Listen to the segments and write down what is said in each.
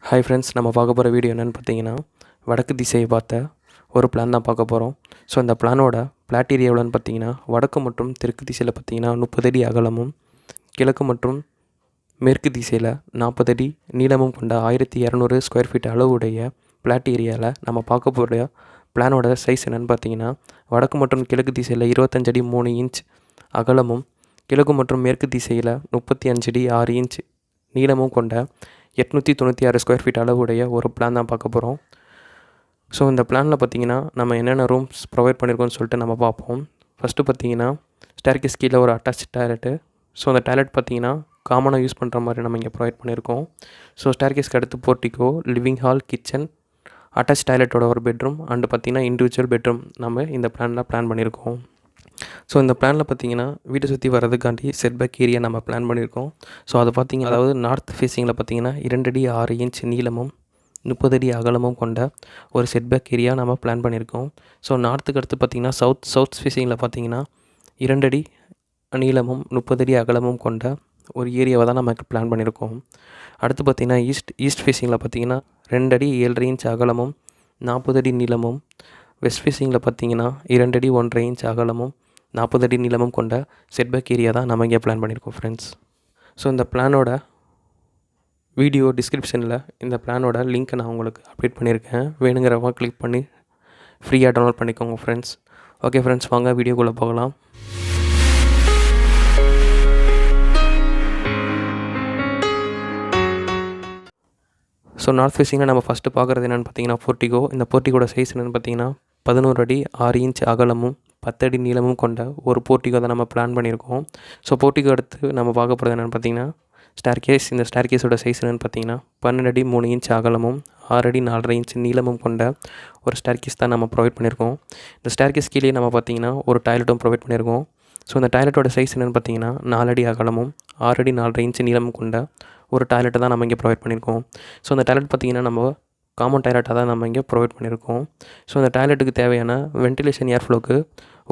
Hi friends, நம்ம பார்க்க போகிற வீடியோ என்னென்னு பார்த்தீங்கன்னா, வடக்கு திசையை பார்த்த ஒரு பிளான் தான் பார்க்க போகிறோம். ஸோ அந்த பிளானோட பிளாட் ஏரியா எவ்வளோன்னு பார்த்தீங்கன்னா, வடக்கு மற்றும் தெற்கு திசையில் பார்த்தீங்கன்னா 30 அடி அகலமும், கிழக்கு மற்றும் மேற்கு திசையில் 40 அடி நீளமும் கொண்ட 1200 ஸ்கொயர் ஃபீட் அளவுடைய பிளாட் ஏரியாவில் நம்ம பார்க்க போகிற பிளானோட சைஸ் என்னென்னு பார்த்தீங்கன்னா, வடக்கு மற்றும் கிழக்கு திசையில் 25 அடி 3 இன்ச் அகலமும், கிழக்கு மற்றும் மேற்கு திசையில் 35 அடி 6 இன்ச் நீளமும் கொண்ட 896 ஸ்கொயர் ஃபீட் அளவுடைய ஒரு பிளான் தான் பார்க்க போகிறோம். ஸோ இந்த பிளானில் பார்த்தீங்கன்னா நம்ம என்னென்ன ரூம்ஸ் ப்ரொவைட் பண்ணியிருக்கோம்னு சொல்லிட்டு நம்ம பார்ப்போம். ஃபஸ்ட்டு பார்த்தீங்கன்னா ஸ்டேர்கேஸ் கீழே ஒரு அட்டாச் டாய்லெட்டு. ஸோ அந்த டாய்லெட் பார்த்தீங்கன்னா காமனாக யூஸ் பண்ணுற மாதிரி நம்ம இங்கே ப்ரொவைட் பண்ணியிருக்கோம். ஸோ ஸ்டேர்கேஸ்க்கு அடுத்து portico, living hall, kitchen, attach டாய்லெட்டோட ஒரு பெட்ரூம் அண்டு பார்த்திங்கன்னா இண்டிவிஜுவல் பெட்ரூம் நம்ம இந்த பிளானில் பிளான் பண்ணியிருக்கோம். ஸோ இந்த பிளானில் பார்த்தீங்கன்னா வீட்டை சுற்றி வர்றதுக்காண்டி செட்பேக் ஏரியா நம்ம பிளான் பண்ணியிருக்கோம். ஸோ அதை பார்த்திங்க, அதாவது நார்த் ஃபேஸிங்கில் பார்த்தீங்கன்னா 2 அடி 6 இன்ச் நீளமும் 30 அடி அகலமும் கொண்ட ஒரு செட்பேக் ஏரியா நம்ம பிளான் பண்ணியிருக்கோம். ஸோ நார்த்துக்கு அடுத்து பார்த்திங்கன்னா சவுத் ஃபேஸிங்கில் பார்த்தீங்கன்னா 2 அடி நீளமும் 30 அடி அகலமும் கொண்ட ஒரு ஏரியாவை தான் நமக்கு பிளான் பண்ணியிருக்கோம். அடுத்து பார்த்திங்கன்னா ஈஸ்ட் ஃபேஸிங்கில் பார்த்தீங்கன்னா 2 அடி 7.5 இன்ச் அகலமும் 40 அடி நீளமும், வெஸ்ட் ஃபேஸிங்கில் பார்த்தீங்கன்னா 2 அடி 1.5 இன்ச் அகலமும் 40 அடி நீளமும் கொண்ட செட்பேக் ஏரியா தான் நம்ம இங்கே பிளான் பண்ணியிருக்கோம் ஃப்ரெண்ட்ஸ். ஸோ இந்த பிளானோட வீடியோ டிஸ்கிரிப்ஷனில் இந்த பிளானோட லிங்க்கை நான் உங்களுக்கு அப்டேட் பண்ணியிருக்கேன். வேணுங்கிறவங்க கிளிக் பண்ணி ஃப்ரீயாக டவுன்லோட் பண்ணிக்கோங்க ஃப்ரெண்ட்ஸ். ஓகே ஃப்ரெண்ட்ஸ், வாங்க வீடியோக்குள்ளே போகலாம். ஸோ நார்த் ஃபேஸிங்கில் நம்ம ஃபஸ்ட்டு பார்க்குறது என்னென்னு பார்த்தீங்கன்னா போர்ட்டிகோ. இந்த போர்ட்டிகோட சைஸ் என்னென்னு பார்த்தீங்கன்னா 11 அடி 6 இன்ச் அகலமும் 10 அடி நீளமும் கொண்ட ஒரு போர்ட்டிகோ தான் நம்ம பிளான் பண்ணியிருக்கோம். ஸோ போர்ட்டிகோ அடுத்து நம்ம பார்க்க போகிறது என்னென்னு பார்த்தீங்கன்னா ஸ்டேர்கேஸ். இந்த ஸ்டேர்கேஸோட சைஸ் என்னென்னு பார்த்தீங்கன்னா 12 அடி 3 இன்ச் அகலமும் 6 அடி 4.5 இன்ச் நீளமும் கொண்ட ஒரு ஸ்டேர்கேஸ் தான் நம்ம ப்ரொவைட் பண்ணியிருக்கோம். இந்த ஸ்டேர்கேஸ் கீழே நம்ம பார்த்தீங்கன்னா ஒரு டாய்லெட்டும் ப்ரொவைட் பண்ணியிருக்கோம். ஸோ இந்த டாய்லெட்டோட சைஸ் என்னென்னு பார்த்தீங்கன்னா 4 அடி அகலமும் 6 அடி 4.5 இன்ச் நீளமும் கொண்ட ஒரு டாய்லெட்டை தான் நம்ம இங்கே ப்ரொவைட் பண்ணியிருக்கோம். ஸோ அந்த டாய்லெட் பார்த்திங்கன்னா நம்ம காமன் டாய்லெட்டாக தான் நம்ம இங்கே ப்ரொவைட் பண்ணியிருக்கோம். ஸோ அந்த டாய்லெட்டுக்கு தேவையான வென்டிலேஷன் ஏர் ஃப்ளோக்கு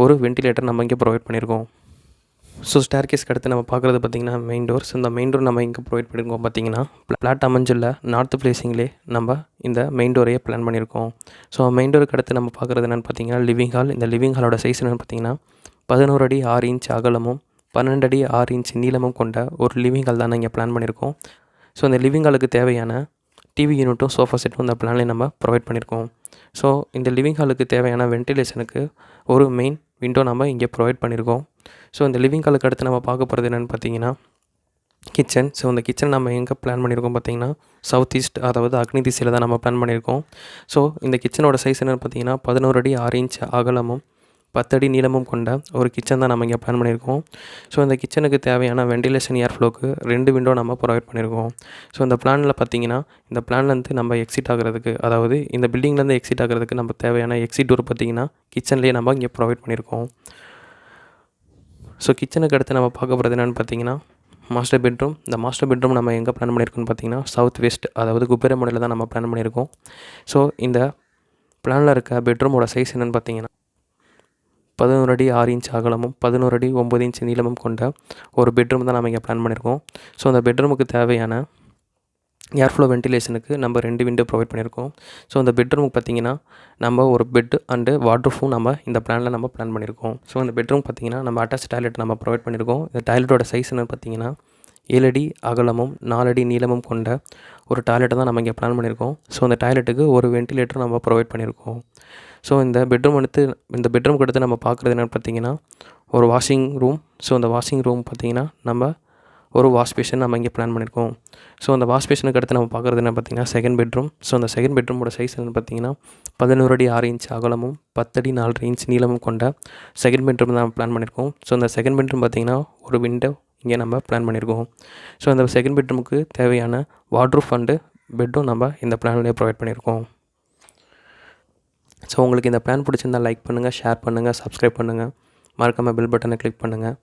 ஒரு வென்டிலேட்டர் நம்ம இங்கே ப்ரொவைட் பண்ணியிருக்கோம். ஸோ ஸ்டேர்கேஸ்க்கு அடுத்து நம்ம பார்க்குறது பார்த்திங்கன்னா மெயின் டோர்ஸ். இந்த மெயின் டோர் நம்ம இங்கே ப்ரொவைட் பண்ணியிருக்கோம். பார்த்திங்கன்னா பிளாட் அமைஞ்சில் நார்த் ஃபேஸிங்லேயே நம்ம இந்த மெயின் டோரையே பிளான் பண்ணியிருக்கோம். ஸோ மெயின் டோருக்கு அடுத்து நம்ம பார்க்குறது என்னென்னு பார்த்தீங்கன்னா லிவிங் ஹால். இந்த லிவிங் ஹாலோட சைஸ் என்னென்னு பார்த்தீங்கன்னா 11 அடி 6 இன்ச் அகலமும் 12 அடி 6 இன்ச் நீளமும் கொண்ட ஒரு லிவிங் ஹால் தான் இங்கே பிளான் பண்ணியிருக்கோம். ஸோ இந்த லிவிங் ஹாலுக்கு தேவையான டிவி யூனிட்டும் சோஃபா செட்டும் இந்த பிளான்லேயே நம்ம ப்ரொவைட் பண்ணியிருக்கோம். ஸோ இந்த லிவிங் ஹாலுக்கு தேவையான வென்டிலேஷனுக்கு ஒரு மெயின் விண்டோ நம்ம இங்கே ப்ரொவைட் பண்ணியிருக்கோம். ஸோ இந்த லிவிங் ஹாலுக்கு அடுத்து நம்ம பார்க்க போகிறது என்னென்னு பார்த்தீங்கன்னா கிச்சன். ஸோ இந்த கிச்சன் நம்ம எங்கே பிளான் பண்ணியிருக்கோம் பார்த்தீங்கன்னா சவுத் ஈஸ்ட், அதாவது அக்னி திசையில் தான் நம்ம பிளான் பண்ணியிருக்கோம். ஸோ இந்த கிச்சனோட சைஸ் என்னென்னு பார்த்தீங்கன்னா 11 அடி 6 இன்ச் அகலமும் 10 அடி நீளமும் கொண்ட ஒரு கிச்சன் தான் நம்ம இங்கே பிளான் பண்ணியிருக்கோம். ஸோ இந்த கிச்சனுக்கு தேவையான வென்டிலேஷன் ஏர் ஃப்ளோக்கு 2 விண்டோ நம்ம ப்ரொவைட் பண்ணியிருக்கோம். ஸோ இந்த பிளானில் பார்த்தீங்கன்னா இந்த பிளான்லேருந்து நம்ம எக்ஸிட் ஆகிறதுக்கு, அதாவது இந்த பில்டிங்லேருந்து எக்ஸிட் ஆகிறதுக்கு நம்ம தேவையான எக்ஸிட் டோர் பார்த்திங்கன்னா கிச்சன்லேயே நம்ம இங்கே ப்ரொவைட் பண்ணியிருக்கோம். ஸோ கிச்சனுக்கு அடுத்து நம்ம பார்க்க போகிறது என்னென்னு பார்த்தீங்கன்னா மாஸ்டர் பெட்ரூம். இந்த மாஸ்டர் பெட்ரூம் நம்ம எங்கே பிளான் பண்ணியிருக்கோம்னு பார்த்தீங்கன்னா சவுத் வெஸ்ட், அதாவது குபேர முறையில் தான் நம்ம பிளான் பண்ணியிருக்கோம். ஸோ இந்த பிளானில் இருக்க பெட்ரூமோட சைஸ் என்னென்னு பார்த்தீங்கன்னா 11 அடி 6 இன்ச் அகலமும் 11 அடி 9 இன்ச் நீளமும் கொண்ட ஒரு பெட்ரூம் தான் நம்ம இங்கே பிளான் பண்ணியிருக்கோம். ஸோ அந்த பெட்ரூமுக்கு தேவையான ஏர் ஃப்ளோ வென்டிலேஷனுக்கு நம்ம 2 விண்டோ ப்ரொவைட் பண்ணியிருக்கோம். ஸோ அந்த பெட்ரூமுக்கு பார்த்திங்கன்னா நம்ம ஒரு பெட்டு அண்டு வாட்ரூஃபும் நம்ம இந்த பிளானில் நம்ம பிளான் பண்ணியிருக்கோம். ஸோ அந்த பெட்ரூம் பார்த்திங்கன்னா நம்ம அட்டாச் டாய்லெட் நம்ம ப்ரொவைட் பண்ணியிருக்கோம். இந்த டாய்லெட்டோட சைஸ் என்னென்னு பார்த்தீங்கன்னா 7 அடி அகலமும் 4 அடி நீளமும் கொண்ட ஒரு டாய்லெட்டை தான் நம்ம இங்கே பிளான் பண்ணியிருக்கோம். ஸோ அந்த டாய்லெட்டுக்கு ஒரு வென்டிலேட்டர் நம்ம ப்ரொவைட் பண்ணியிருக்கோம். ஸோ இந்த பெட்ரூமுக்கு அடுத்து நம்ம பார்க்குறது என்னென்னு பார்த்தீங்கன்னா ஒரு வாஷிங் ரூம். ஸோ அந்த வாஷிங் ரூம் பார்த்திங்கன்னா நம்ம ஒரு வாஷ் பேஷன் நம்ம இங்கே பிளான் பண்ணியிருக்கோம். ஸோ அந்த வாஷ் பேஷனுக்கு அடுத்து நம்ம பார்க்குறது என்ன பார்த்தீங்கன்னா செகண்ட் பெட்ரூம். ஸோ அந்த செகண்ட் பெட்ரூமோட சைஸ் என்னென்னு பார்த்தீங்கன்னா 11 அடி 6 இன்ச் அகலமும் 10 அடி 4.5 இன்ச் நீளமும் கொண்ட செகண்ட் பெட்ரூம் தான் நம்ம பிளான் பண்ணியிருக்கோம். ஸோ அந்த செகண்ட் பெட்ரூம் பார்த்திங்கன்னா ஒரு விண்டோ இங்கே நம்ம பிளான் பண்ணியிருக்கோம். ஸோ அந்த செகண்ட் பெட்ரூமுக்கு தேவையான வாட்ரூஃப் அண்டு பெட்டும் நம்ம இந்த பிளான்லேயே ப்ரொவைட் பண்ணியிருக்கோம். ஸோ உங்களுக்கு இந்த பிளான் பிடிச்சிருந்தால் லைக் பண்ணுங்கள், ஷேர் பண்ணுங்கள், சப்ஸ்கிரைப் பண்ணுங்கள், மறக்காமல் பெல் பட்டனை கிளிக் பண்ணுங்கள்.